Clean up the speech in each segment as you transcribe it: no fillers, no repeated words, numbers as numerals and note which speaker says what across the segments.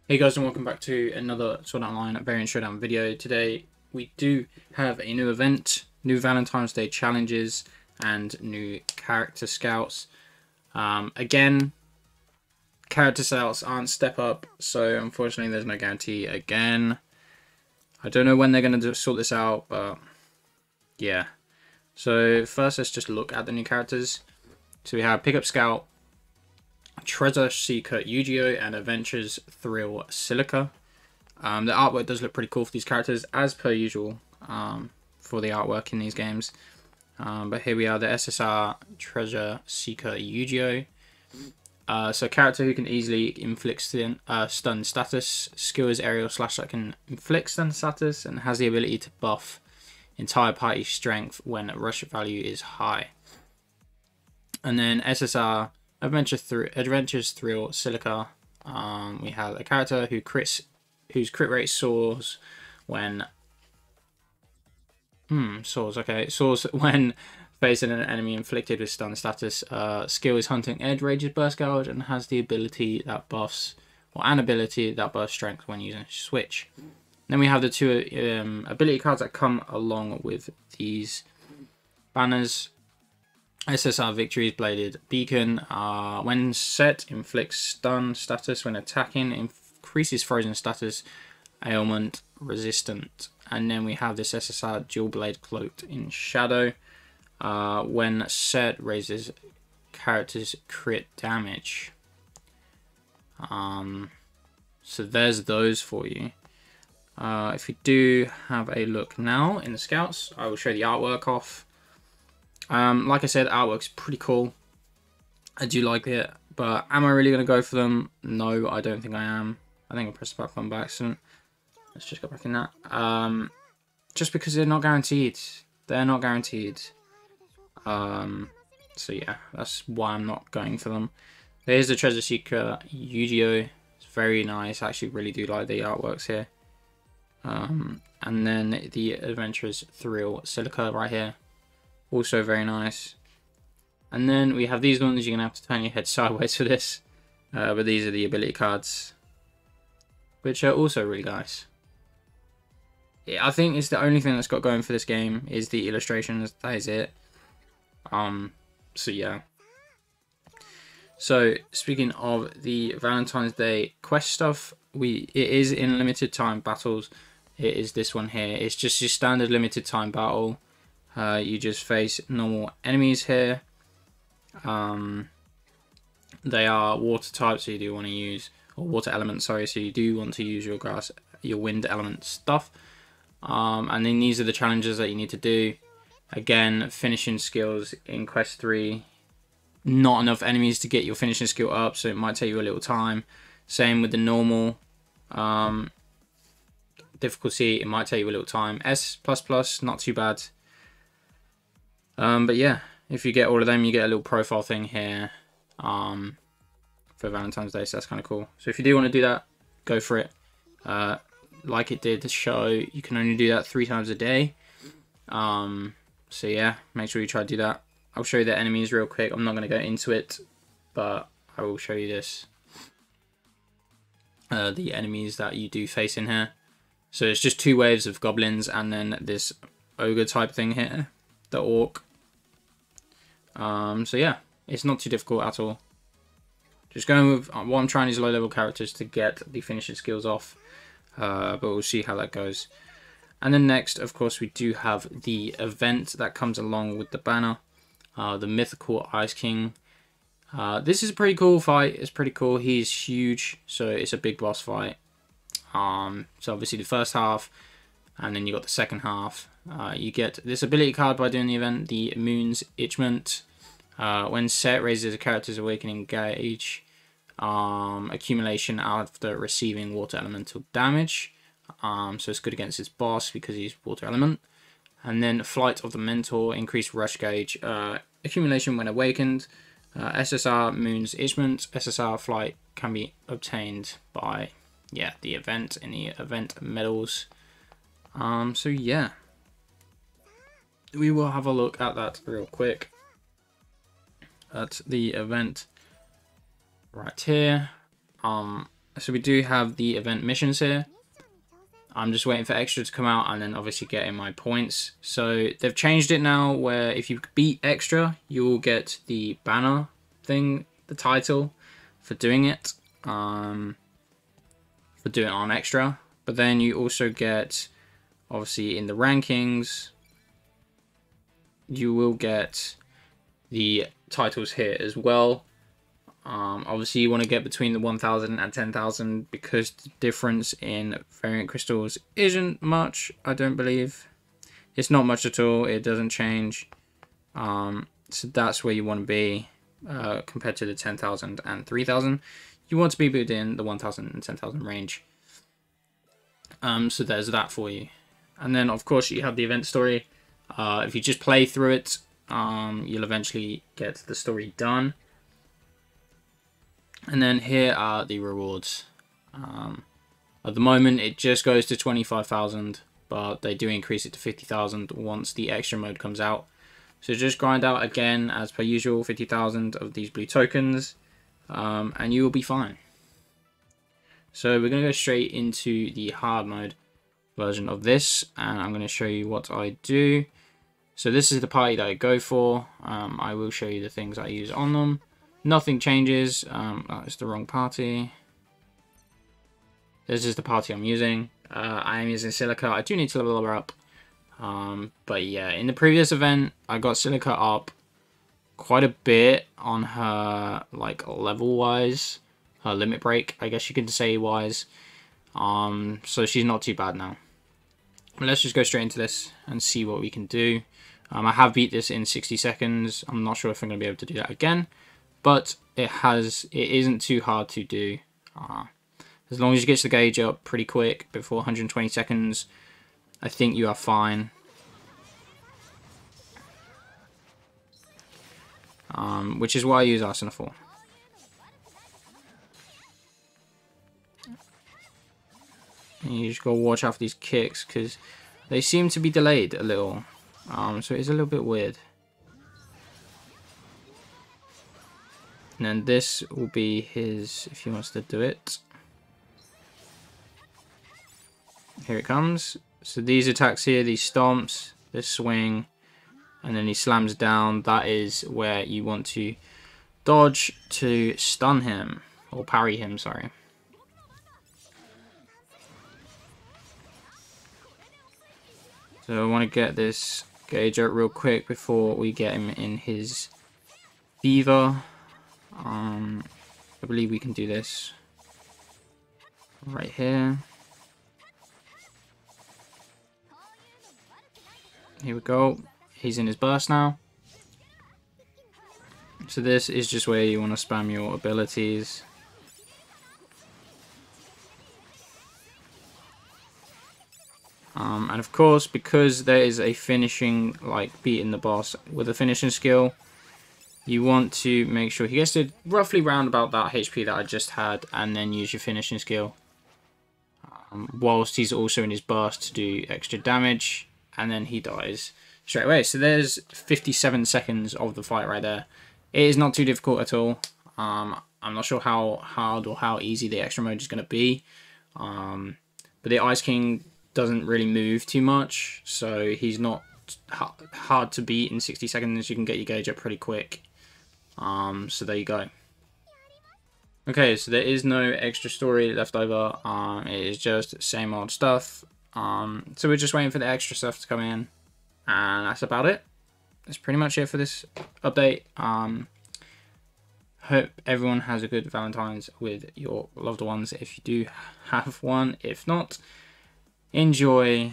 Speaker 1: Hey guys, and welcome back to another Sword Art Online variant showdown video. Today we do have a new event, new Valentine's Day challenges, and new character scouts. Again, character scouts aren't step up, so unfortunately there's no guarantee again. I don't know when they're going to sort this out, but yeah. So first let's just look at the new characters. So we have Pickup Scout, Treasure Seeker Eugeo, and Adventurer Silica. The artwork does look pretty cool for these characters, as per usual, for the artwork in these games. But here we are, the SSR Treasure Seeker Eugeo. So a character who can easily inflict stun status. Skill is aerial slash that can inflict stun status and has the ability to buff entire party strength when rush value is high. And then SSR Adventures Thrill Silica. We have a character whose crit rate soars when soars when facing an enemy inflicted with stun status. Skill is Hunting Edge, Rage's Burst Gouge, and has the ability that buffs buffs strength when using switch. Then we have the two ability cards that come along with these banners. SSR Victory's Bladed Beacon. When set, inflicts stun status when attacking, increases frozen status, ailment resistant. And then we have this SSR Dual Blade Cloaked in Shadow. When set, raises character's crit damage. So there's those for you. If we do have a look now in the scouts, I will show the artwork off. Like I said, artwork's pretty cool. I do like it, but am I really going to go for them? No, I don't think I am. I think I pressed the back button by accident. Let's just go back in that. Just because they're not guaranteed. They're not guaranteed. So yeah, that's why I'm not going for them. Here's the Treasure Seeker Eugeo. It's very nice. I actually really do like the artworks here. And then the Adventurers Thrill Silica right here. Also very nice. And then we have these ones. You're going to have to turn your head sideways for this. But these are the ability cards, which are also really nice. Yeah, I think it's the only thing that's got going for this game is the illustrations. That is it. So yeah. So speaking of the Valentine's Day quest stuff, it is in limited time battles. It is this one here. It's just your standard limited time battle. You just face normal enemies here. They are water type, so you do want to use, or water element, sorry, so you do want to use your wind element stuff. And then these are the challenges that you need to do. Again, finishing skills in quest 3. Not enough enemies to get your finishing skill up, so it might take you a little time. Same with the normal difficulty, it might take you a little time. S++, not too bad. But yeah, if you get all of them, you get a little profile thing here for Valentine's Day, so that's kind of cool. So if you do want to do that, go for it. Like it did show, you can only do that 3 times a day. So yeah, make sure you try to do that. I'll show you the enemies real quick. I'm not going to go into it, but I will show you this. The enemies that you do face in here. So it's just 2 waves of goblins and then this ogre type thing here, the orc. So yeah, it's not too difficult at all. Just going with what I'm trying is low level characters to get the finishing skills off. But we'll see how that goes. And then next, of course, we do have the event that comes along with the banner. The Mythical Ice King. This is a pretty cool fight. It's pretty cool. He's huge, so it's a big boss fight. So obviously the first half, and then you got the second half. You get this ability card by doing the event, the Moon's Itchment. When set, raises a character's awakening gauge. Accumulation after receiving water elemental damage. So it's good against his boss because he's water element. And then Flight of the Mentor, increased rush gauge. Accumulation when awakened. SSR Moon's Itchment. SSR Flight can be obtained by the event in the event medals. So yeah, we will have a look at that real quick at the event right here. So we do have the event missions here. I'm just waiting for extra to come out and then obviously getting my points. So they've changed it now where if you beat extra, you will get the banner thing, the title for doing it, for doing it on extra. But then you also get, obviously in the rankings, you will get the titles here as well. Obviously you want to get between the 1,000 and 10,000 because the difference in variant crystals isn't much, I don't believe. It's not much at all, it doesn't change. So that's where you want to be compared to the 10,000 and 3,000. You want to be within the 1,000 and 10,000 range. So there's that for you. And then of course you have the event story. If you just play through it, you'll eventually get the story done. And then here are the rewards. At the moment it just goes to 25,000, but they do increase it to 50,000 once the extra mode comes out. So just grind out again as per usual 50,000 of these blue tokens, and you will be fine. So we're going to go straight into the hard mode version of this, and I'm going to show you what I do. So this is the party that I go for. I will show you the things I use on them. Nothing changes. It's the wrong party. This is the party I'm using. I am using Silica. I do need to level her up. But yeah, in the previous event, I got Silica up quite a bit on her, like, level-wise. Her limit break, I guess you could say, wise. So she's not too bad now. But let's just go straight into this and see what we can do. I have beat this in 60 seconds. I'm not sure if I'm going to be able to do that again. But it isn't too hard to do. As long as you get the gauge up pretty quick before 120 seconds, I think you are fine. Which is why I use Arsenal for. And you just gotta watch out for these kicks because they seem to be delayed a little. So it's a little bit weird. And then this will be his, if he wants to do it. Here it comes. So these attacks here, these stomps, this swing, and then he slams down. That is where you want to dodge to stun him, or parry him, sorry. So I want to get this gauge out real quick before we get him in his fever. I believe we can do this right here. Here we go. He's in his burst now. So this is just where you want to spam your abilities. And of course, because there is a finishing, like beating the boss with a finishing skill, you want to make sure he gets to roughly round about that HP that I just had, and then use your finishing skill. Whilst he's also in his burst to do extra damage, and then he dies straight away. So there's 57 seconds of the fight right there. It is not too difficult at all. I'm not sure how hard or how easy the extra mode is going to be. But the Ice King doesn't really move too much, so he's not hard to beat in 60 seconds. You can get your gauge up pretty quick. So there you go. Okay, so there is no extra story left over. It is just same old stuff. So we're just waiting for the extra stuff to come in, and that's about it. That's pretty much it for this update. Hope everyone has a good Valentine's with your loved ones if you do have one. If not, enjoy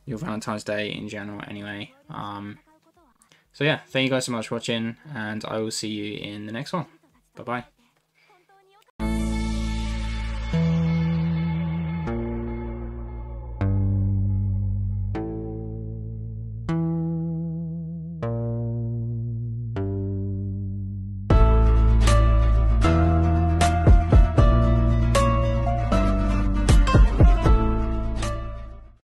Speaker 1: your Valentine's Day in general anyway. So yeah, thank you guys so much for watching, and I will see you in the next one. Bye bye.